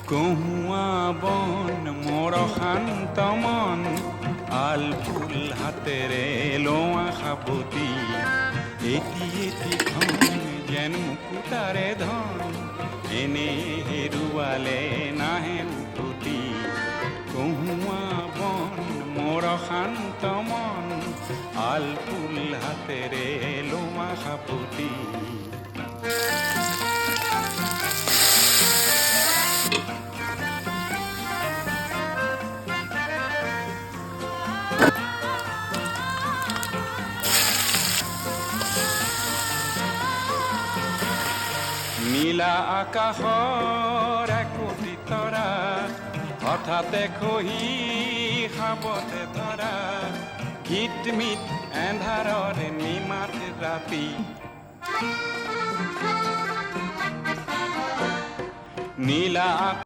কহুৱা বন মোৰ শান্ত মন আল ফুল হাতেৰে লোৱা সাবতি এটি এটি ধন যেন মুকুতাৰে ধন এনে হেৰুৱালে নাহে উভতি কহুৱা বন মোৰ শান্ত মন আল ফুল হাতেৰে লোৱা সাবতি নীলা আকাশৰ একোটি তৰা হঠাতে খহি সাবতে ধৰা হিটমিট এন্ধাৰৰ নিমাত ৰাতি নীলা